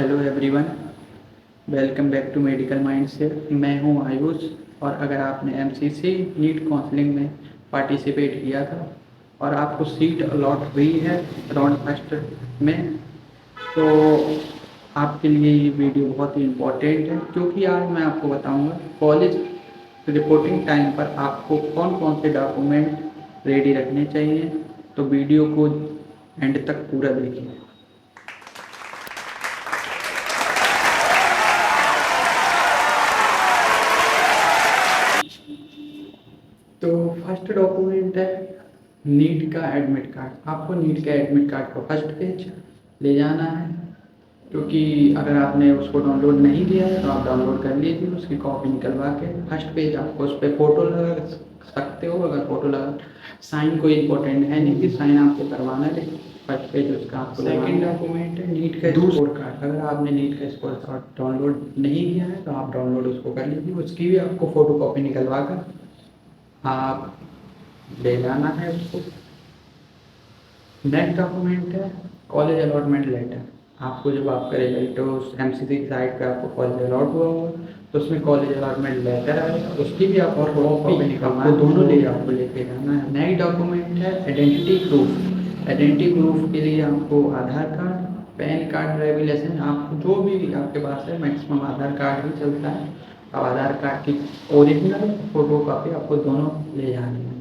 Hello everyone, welcome back to medical mind से। मैं हूं आयुष। और अगर आपने एमसीसी नीट काउंसलिंग में पार्टिसिपेट किया था और आपको सीट अलॉट हुई है राउंड फर्स्ट में, तो आपके लिए ये वीडियो बहुत ही इम्पोर्टेंट है, क्योंकि आज मैं आपको बताऊंगा कॉलेज रिपोर्टिंग टाइम पर आपको कौन कौन से डॉक्यूमेंट रेडी रखने चाहिए। तो वीडियो को एंड तक पूरा देखिए। तो फर्स्ट डॉक्यूमेंट है नीट का एडमिट कार्ड। आपको नीट के एडमिट कार्ड को फर्स्ट पेज ले जाना है, क्योंकि अगर आपने उसको डाउनलोड नहीं किया है तो आप डाउनलोड कर लीजिए उसकी कॉपी निकलवा के। फर्स्ट पेज आपको उस पर फ़ोटो लगा सकते हो, अगर फ़ोटो लगा। साइन कोई इम्पोर्टेंट है नहीं कि साइन आपको करवाना है, लेकिन फर्स्ट पेज उसका आपको। सेकेंड डॉक्यूमेंट है नीट का स्कोर कार्ड। अगर आपने नीट का स्कोर कार्ड डाउनलोड नहीं किया है तो आप डाउनलोड उसको कर लीजिए, उसकी भी आपको फ़ोटो कॉपी निकलवा कर आप ले जाना है उसको। नेक्स्ट डॉक्यूमेंट है कॉलेज अलॉटमेंट लेटर। आपको जब आपका रिजल्ट उस एमसीसी की साइट पे आपको कॉलेज अलॉट हुआ होगा तो उसमें कॉलेज अलॉटमेंट लेटर आएगा, उसकी भी आप और कॉपी निकलना, दोनों ले आपको लेके जाना है। नेक्स्ट डॉक्यूमेंट है आइडेंटिटी प्रूफ। आइडेंटिटी प्रूफ के लिए आपको Aadhaar card, PAN card, driving licence, आपको जो भी आपके पास है, मैक्सिमम आधार कार्ड ही चलता है। अब आधार कार्ड की ओरिजिनल फोटो कॉपी आपको दोनों ले जानी है।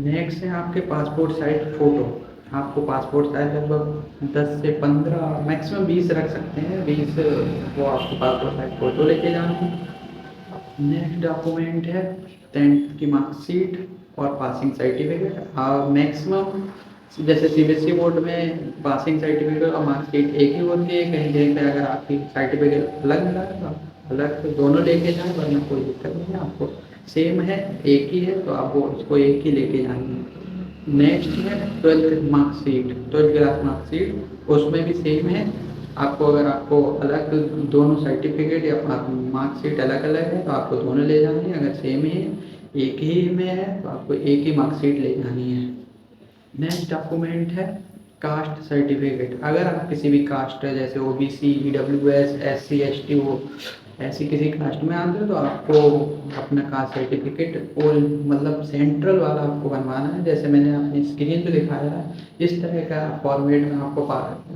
नेक्स्ट है आपके पासपोर्ट साइज फ़ोटो। आपको पासपोर्ट साइज लगभग 10 से 15, मैक्सिमम 20 रख सकते हैं, 20 वो आपको पासपोर्ट साइज फ़ोटो लेके जाना है। नेक्स्ट डॉक्यूमेंट है 10th की मार्कशीट और पासिंग सर्टिफिकेट। मैक्सिमम जैसे सीबीएसई बोर्ड में पासिंग सर्टिफिकेट और मार्कशीट एक ही होती है, कहीं कहीं पे अगर आपकी सर्टिफिकेट अलग मिला है तो अलग तो दोनों लेके जाएं, वरना कोई दिक्कत नहीं है। आपको सेम है, एक ही है, तो आप वो उसको एक ही लेके जाएंगे। नेक्स्ट है 12th marksheet, 12th class marksheet, उसमें भी सेम है। आपको अगर आपको अलग दोनों सर्टिफिकेट या मार्कशीट अलग अलग है तो आपको दोनों ले जानी है। अगर सेम ही है, एक ही में है, तो आपको एक ही मार्कशीट ले जानी है। नेक्स्ट डॉक्यूमेंट है कास्ट सर्टिफिकेट। अगर आप किसी भी कास्ट है जैसे ओबीसी, ईडब्ल्यूएस, एससी, एसटी, वो ऐसी किसी कास्ट में आते हो तो आपको अपना कास्ट सर्टिफिकेट और मतलब सेंट्रल वाला आपको बनवाना है। जैसे मैंने अपनी स्क्रीन पे दिखाया है, इस तरह का फॉर्मेट में आपको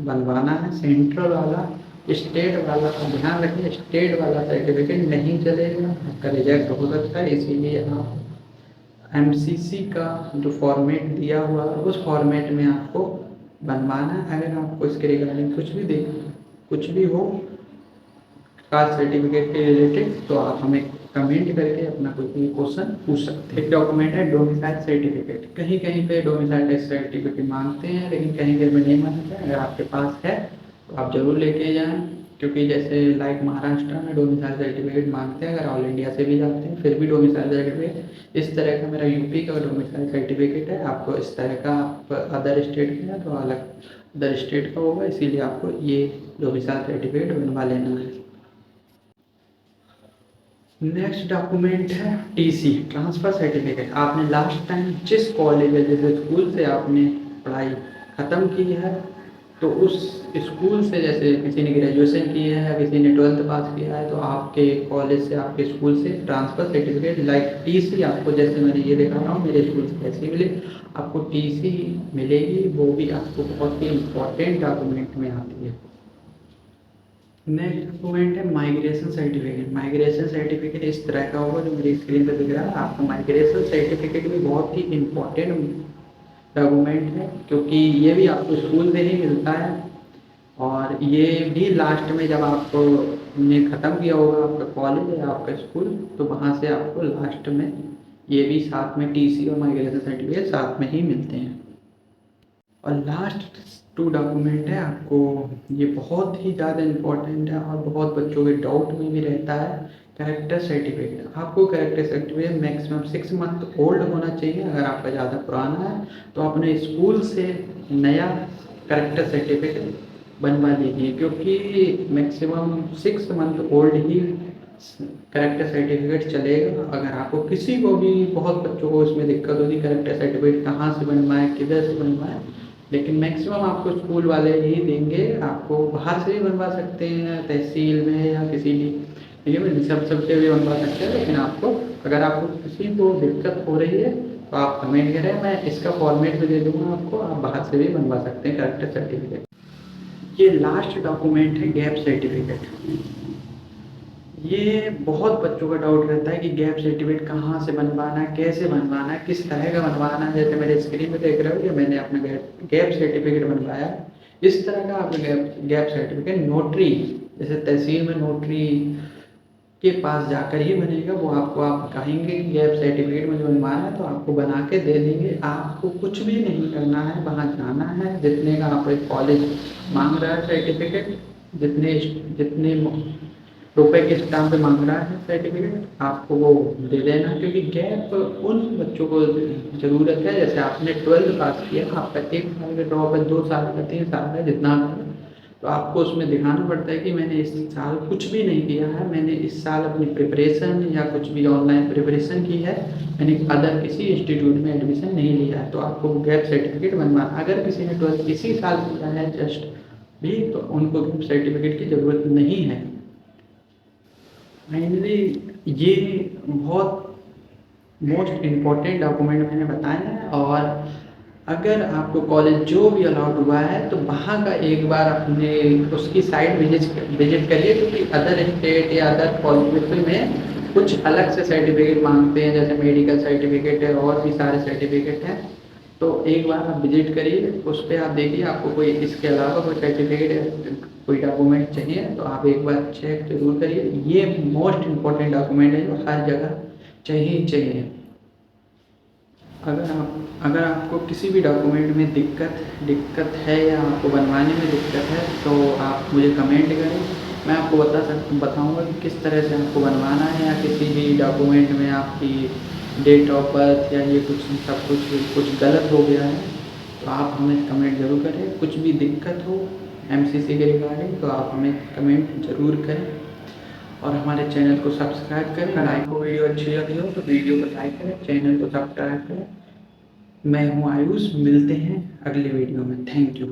बनवाना है, सेंट्रल वाला। स्टेट वाला का ध्यान रखिए, स्टेट वाला सर्टिफिकेट नहीं चलेगा, आपका रिजेक्ट हो सकता है। इसीलिए आप एमसीसी का जो फॉर्मेट दिया हुआ है उस फॉर्मेट में आपको बनवाना है। अगर आपको इसके रिगार्डिंग कुछ भी हो कास्ट सर्टिफिकेट के रिलेटेड, तो आप हमें कमेंट करके अपना कोई भी क्वेश्चन पूछ सकते हैं। एक डॉक्यूमेंट है डोमिसाइल सर्टिफिकेट। कहीं कहीं पे डोमिसाइल सर्टिफिकेट मांगते हैं, लेकिन कहीं कहीं पे नहीं मांगते हैं। अगर आपके पास है तो आप जरूर लेके जाएं, क्योंकि जैसे लाइक महाराष्ट्र में डोमिसाइल सर्टिफिकेट मांगते हैं। अगर ऑल इंडिया से भी जाते हैं फिर भी डोमिसाइल सर्टिफिकेट। इस तरह का मेरा यूपी का डोमिसाइल सर्टिफिकेट है। आपको इस तरह का अदर स्टेट का है तो अलग अदर स्टेट का होगा, इसीलिए आपको ये डोमिसाइल सर्टिफिकेट बनवा लेना है। नेक्स्ट डॉक्यूमेंट है टीसी, ट्रांसफ़र सर्टिफिकेट। आपने लास्ट टाइम जिस कॉलेज या जिस स्कूल से आपने पढ़ाई ख़त्म की है, तो उस स्कूल से, जैसे किसी ने ग्रेजुएशन की है या किसी ने 12th पास किया है, तो आपके कॉलेज से, आपके स्कूल से ट्रांसफ़र सर्टिफिकेट लाइक टीसी आपको, जैसे मैंने ये दिखा रहा हूँ मेरे स्कूल से कैसे मिले, आपको टीसी मिलेगी। वो भी आपको बहुत ही इम्पोर्टेंट डॉक्यूमेंट में आती है। नेक्स्ट डॉक्यूमेंट है माइग्रेशन सर्टिफिकेट। माइग्रेशन सर्टिफिकेट इस तरह का होगा जो मेरी स्क्रीन पर दिख रहा है। आपका माइग्रेशन सर्टिफिकेट भी बहुत ही इम्पोर्टेंट डॉक्यूमेंट है, क्योंकि ये भी आपको स्कूल से ही मिलता है। और ये भी लास्ट में जब आपको ने ख़त्म किया होगा आपका कॉलेज या आपका स्कूल, तो वहाँ से आपको लास्ट में ये भी साथ में टीसी और माइग्रेशन सर्टिफिकेट साथ में ही मिलते हैं। और लास्ट 2 डॉक्यूमेंट है आपको, ये बहुत ही ज़्यादा इम्पोर्टेंट है और बहुत बच्चों के डाउट में भी रहता है। Character certificate. आपको character certificate maximum 6 month old होना चाहिए। अगर आपका ज़्यादा पुराना है तो अपने स्कूल से नया कैरेक्टर सर्टिफिकेट बनवा लीजिए, क्योंकि मैक्सिमम 6 मंथ ओल्ड ही कैरेक्टर सर्टिफिकेट चलेगा। अगर आपको किसी को भी, बहुत बच्चों को इसमें दिक्कत होती है कैरेक्टर सर्टिफिकेट कहाँ से बनवाएं, किधर से बनवाएं, लेकिन मैक्सिमम आपको स्कूल वाले ही देंगे, आपको बाहर से भी बनवा सकते हैं तहसील में या किसी भी, ठीक है, सब से भी बनवा सकते हैं। लेकिन आपको, अगर आपको किसी को दिक्कत हो रही है तो आप कमेंट करें, मैं इसका फॉर्मेट भी दे दूँगा आपको, आप बाहर से भी बनवा सकते हैं कैरेक्टर सर्टिफिकेट। ये लास्ट डॉक्यूमेंट है गैप सर्टिफिकेट। ये बहुत बच्चों का डाउट रहता है कि गैप सर्टिफिकेट कहाँ से बनवाना है, कैसे बनवाना है, किस तरह का बनवाना है। जैसे मेरे स्क्रीन में देख रहे हो कि मैंने अपना गैप सर्टिफिकेट बनवाया। इस तरह का आपका गैप सर्टिफिकेट नोटरी, जैसे तहसील में नोटरी के पास जाकर ही बनेगा। वो आपको, आप कहेंगे कि गैप सर्टिफिकेट मुझे बनवाना है तो आपको बना के दे देंगे। आपको कुछ भी नहीं करना है, वहाँ जाना है, जितने का आप कॉलेज मांग रहा है सर्टिफिकेट, जितने जितने रुपए के स्टाम्प पे मांग रहा है सर्टिफिकेट, आपको वो दे देना। क्योंकि गैप उन बच्चों को ज़रूरत है, जैसे आपने 12th पास किया, आपका 1 साल का ड्रॉप है, 2 साल का, 3 साल का, जितना है, तो आपको उसमें दिखाना पड़ता है कि मैंने इस साल कुछ भी नहीं किया है, मैंने इस साल अपनी प्रिपरेशन या कुछ भी ऑनलाइन प्रिपरेशन की है, मैंने अदर किसी इंस्टीट्यूट में एडमिशन नहीं लिया है। तो आपको गैप सर्टिफिकेट बनवाना। अगर किसी ने 12th इसी साल किया है जस्ट भी, तो उनको गैप सर्टिफिकेट की ज़रूरत नहीं है। फाइनली ये बहुत मोस्ट इम्पॉर्टेंट डॉक्यूमेंट मैंने बताया है। और अगर आपको कॉलेज जो भी अलाउड हुआ है तो वहाँ का एक बार अपने उसकी साइट विजिट करिए, क्योंकि अदर स्टेट या अदर कॉलेज में कुछ अलग से सर्टिफिकेट मांगते हैं, जैसे मेडिकल सर्टिफिकेट है और भी सारे सर्टिफिकेट हैं। तो एक बार आप विजिट करिए, उस पर आप देखिए आपको कोई इसके अलावा कोई सर्टिफिकेट, कोई डॉक्यूमेंट चाहिए तो आप एक बार चेक जरूर करिए। ये मोस्ट इम्पॉर्टेंट डॉक्यूमेंट है जो हर जगह चाहिए। अगर आपको किसी भी डॉक्यूमेंट में दिक्कत है या आपको बनवाने में दिक्कत है तो आप मुझे कमेंट करें, मैं आपको बताऊंगा कि किस तरह से आपको बनवाना है। या किसी भी डॉक्यूमेंट में आपकी डेट ऑफ बर्थ या ये सब कुछ गलत हो गया है तो आप हमें कमेंट ज़रूर करें। कुछ भी दिक्कत हो MCC के रिगार्डिंग तो आप हमें कमेंट ज़रूर करें, और हमारे चैनल को सब्सक्राइब करें। अगर आपको वीडियो अच्छी लगी हो तो वीडियो को लाइक करें, चैनल को सब्सक्राइब करें। मैं हूँ आयुष, मिलते हैं अगले वीडियो में। Thank you.